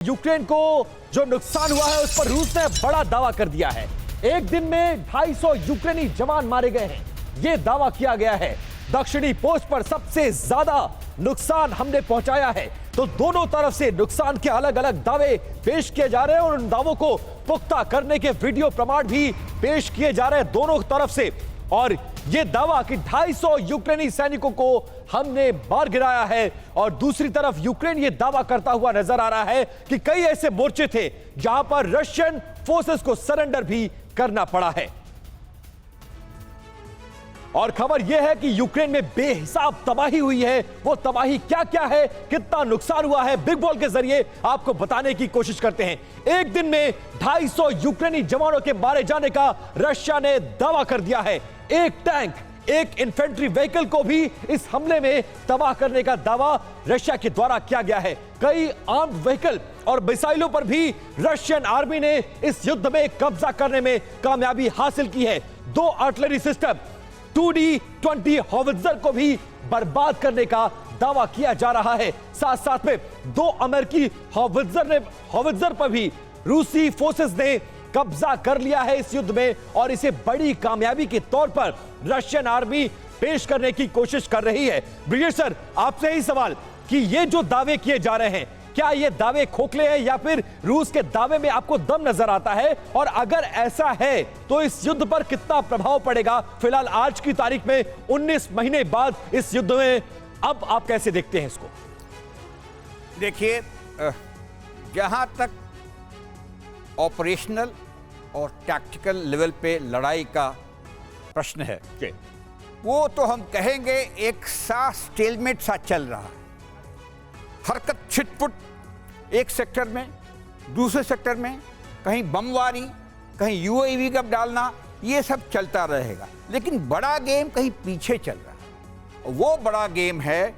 Ukraine को जो नुकसान हुआ है उस पर रूस ने बड़ा दावा कर दिया है। एक दिन में 250 यूक्रेनी जवान मारे गए हैं, यह दावा किया गया है। दक्षिणी पोस्ट पर सबसे ज्यादा नुकसान हमने पहुंचाया है। तो दोनों तरफ से नुकसान के अलग अलग दावे पेश किए जा रहे हैं और उन दावों को पुख्ता करने के वीडियो प्रमाण भी पेश किए जा रहे हैं दोनों तरफ से। और यह दावा कि 250 यूक्रेनी सैनिकों को हमने मार गिराया है, और दूसरी तरफ यूक्रेन यह दावा करता हुआ नजर आ रहा है कि कई ऐसे मोर्चे थे जहां पर रशियन फोर्सेस को सरेंडर भी करना पड़ा है। और खबर यह है कि यूक्रेन में बेहिसाब तबाही हुई है। वो तबाही क्या क्या है, कितना नुकसान हुआ है, बिग बॉल के जरिए आपको बताने की कोशिश करते हैं। एक दिन में 250 यूक्रेनी जवानों के मारे जाने का रशिया ने दावा कर दिया है। एक टैंक, एक इन्फेंट्री व्हीकल को भी इस हमले में तबाह करने का दावा रशिया के द्वारा किया गया है। कई आर्म्ड व्हीकल और मिसाइलों पर भी रशियन आर्मी ने इस युद्ध में कब्जा करने में कामयाबी हासिल की है। 2 आर्टिलरी सिस्टम 2D-20 हॉवित्जर को भी बर्बाद करने का दावा किया जा रहा है। साथ साथ में 2 अमेरिकी हॉवित्जर पर भी रूसी फोर्सेस ने कब्जा कर लिया है इस युद्ध में, और इसे बड़ी कामयाबी के तौर पर रशियन आर्मी पेश करने की कोशिश कर रही है। ब्रिगेड सर, आपसे ही सवाल कि ये जो दावे किए जा रहे हैं, क्या ये दावे खोखले हैं या फिर रूस के दावे में आपको दम नजर आता है? और अगर ऐसा है तो इस युद्ध पर कितना प्रभाव पड़ेगा? फिलहाल आज की तारीख में 19 महीने बाद इस युद्ध में अब आप कैसे देखते हैं इसको? देखिए, जहां तक ऑपरेशनल और टैक्टिकल लेवल पे लड़ाई का प्रश्न है, वो तो हम कहेंगे एक सा स्टेलमेट सा चल रहा है। हरकत छिटपुट, एक सेक्टर में दूसरे सेक्टर में, कहीं बमबारी, कहीं यूएवी का डालना, ये सब चलता रहेगा। लेकिन बड़ा गेम कहीं पीछे चल रहा है। वो बड़ा गेम है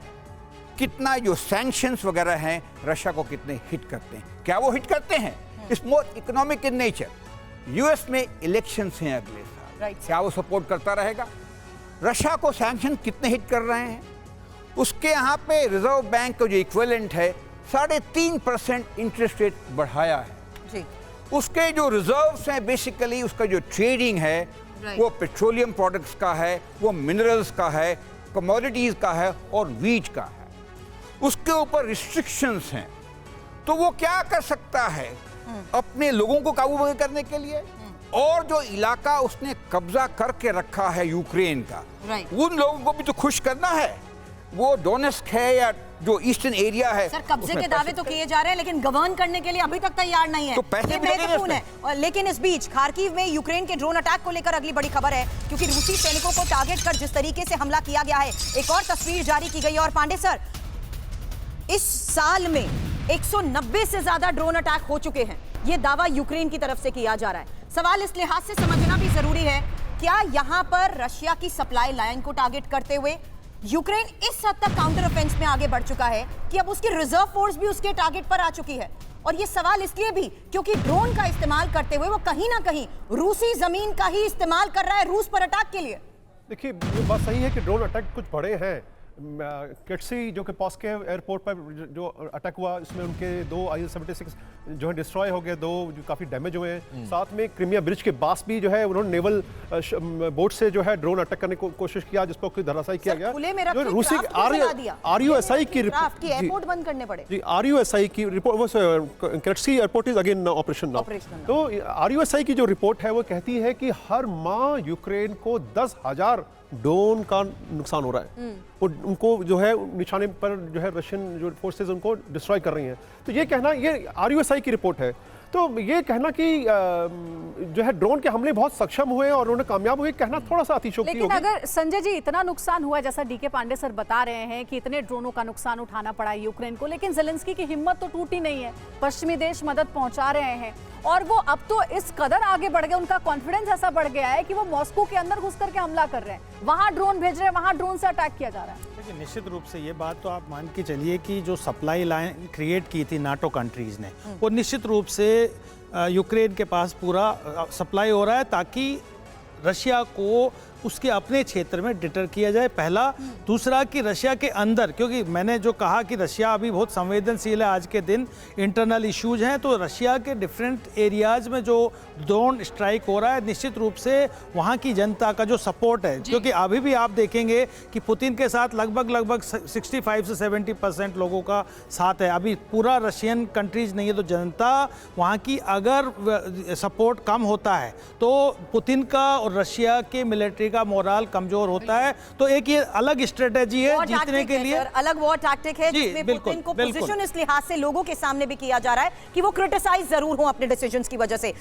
कितना जो सैंक्शंस वगैरह हैं रशिया को कितने हिट करते हैं। क्या वो हिट करते हैं? It's more economic in nature. US में इलेक्शंस हैं अगले साल, क्या वो सपोर्ट करता रहेगा? रशिया को सैंक्शन कितने हिट कर रहे हैं? उसके यहाँ पे रिजर्व बैंक का जो इक्विवेलेंट है 3.5% इंटरेस्ट रेट बढ़ाया है जी। उसके जो रिजर्व्स हैं, बेसिकली उसका जो ट्रेडिंग है वो पेट्रोलियम प्रोडक्ट्स का है, वो मिनरल्स का है, कमोडिटीज का है और वीट का है। उसके ऊपर रिस्ट्रिक्शंस हैं। तो वो क्या कर सकता है अपने लोगों को काबू में करने के लिए? और जो इलाका उसने कब्जा करके रखा है यूक्रेन का, उन लोगों को भी तो खुश करना है। वो डोनेस्क है या जो ईस्टर्न एरिया है, सर कब्जे के दावे तो किए जा रहे हैं लेकिन गवर्न करने के लिए अभी तक तैयार नहीं है। तो पैसे महत्वपूर्ण है। और लेकिन इस बीच खार्किव में यूक्रेन के ड्रोन अटैक को लेकर अगली बड़ी खबर है, क्योंकि रूसी सैनिकों को टारगेट कर जिस तरीके से हमला किया गया है, एक और तस्वीर जारी की गई है। और पांडे सर, इस साल में 190 से ज्यादा ड्रोन अटैक हो चुके हैं, यह दावा यूक्रेन की तरफ से किया जा रहा है। सवाल इस लिहाज से समझना भी जरूरी है, क्या यहां पर रशिया की सप्लाई लाइन को टारगेट करते हुए यूक्रेन इस हद तक काउंटर ऑफेंस में आगे बढ़ चुका है कि अब उसकी रिजर्व फोर्स भी उसके टारगेट पर आ चुकी है? और ये सवाल इसलिए भी क्योंकि ड्रोन का इस्तेमाल करते हुए वो कहीं ना कहीं रूसी जमीन का ही इस्तेमाल कर रहा है रूस पर अटैक के लिए। देखिए, ये बात सही है कि ड्रोन अटैक कुछ बड़े हैं। किट्सी जो कि पॉस्के एयरपोर्ट पर जो अटैक हुआ, इसमें उनके 2 IL-76 जो है डिस्ट्रॉय हो गए, 2 जो काफ़ी डैमेज हुए हैं। साथ में क्रीमिया ब्रिज के पास भी जो है उन्होंने नेवल बोट से जो है ड्रोन अटैक करने की कोशिश किया, जिस पर धराशायी किया गया। जो रूसी RUSI की रिपोर्ट, एयरपोर्ट बंद करने पड़े जी। RUSI की रिपोर्ट, किट्सी airport is again operation now. तो RUSI की जो रिपोर्ट है वो कहती है कि हर माह यूक्रेन को 10,000 ड्रोन का नुकसान हो रहा है। उनको जो है निशाने पर जो है रशियन जो फोर्सेस उनको डिस्ट्रॉय कर रही हैं। तो ये कहना, ये RUSI की रिपोर्ट है, तो ये कहना कि जो है ड्रोन के हमले बहुत सक्षम हुए और उन्होंने कामयाब हुए, कहना थोड़ा सा अतिशयोक्ति होगी। लेकिन अगर संजय जी इतना नुकसान हुआ है, जैसा डीके पांडे सर बता रहे हैं कि इतने ड्रोनों का नुकसान उठाना पड़ा यूक्रेन को, लेकिन ज़ेलेंस्की की हिम्मत तो टूटी नहीं है। पश्चिमी देश मदद पहुंचा रहे हैं और वो अब तो इस कदर आगे बढ़ गए, उनका कॉन्फिडेंस ऐसा बढ़ गया है कि वो मॉस्को के अंदर घुस करके हमला कर रहे हैं, वहां ड्रोन भेज रहे हैं, वहां ड्रोन से अटैक किया जा रहा है। देखिए, निश्चित रूप से ये बात तो आप मान के चलिए कि जो सप्लाई लाइन क्रिएट की थी नाटो कंट्रीज ने, वो निश्चित रूप से यूक्रेन के पास पूरा सप्लाई हो रहा है, ताकि रशिया को उसके अपने क्षेत्र में डिटर किया जाए, पहला। दूसरा कि रशिया के अंदर, क्योंकि मैंने जो कहा कि रशिया अभी बहुत संवेदनशील है आज के दिन, इंटरनल इश्यूज हैं, तो रशिया के डिफरेंट एरियाज में जो ड्रोन स्ट्राइक हो रहा है, निश्चित रूप से वहाँ की जनता का जो सपोर्ट है, क्योंकि अभी भी आप देखेंगे कि पुतिन के साथ लगभग 65 से 70% लोगों का साथ है। अभी पूरा रशियन कंट्रीज नहीं है, तो जनता वहाँ की अगर सपोर्ट कम होता है तो पुतिन का और रशिया के मिलिट्री का मोरल कमजोर होता है। तो एक ये अलग स्ट्रेटेजी है जीतने के लिए, अलग वॉर टैक्टिक है, जी, जिसमें बिल्कुल, पुतिन को बिल्कुल। पोजीशन इस लिहाज से लोगों के सामने भी किया जा रहा है कि वो क्रिटिसाइज जरूर हो अपने डिसीजंस की वजह से।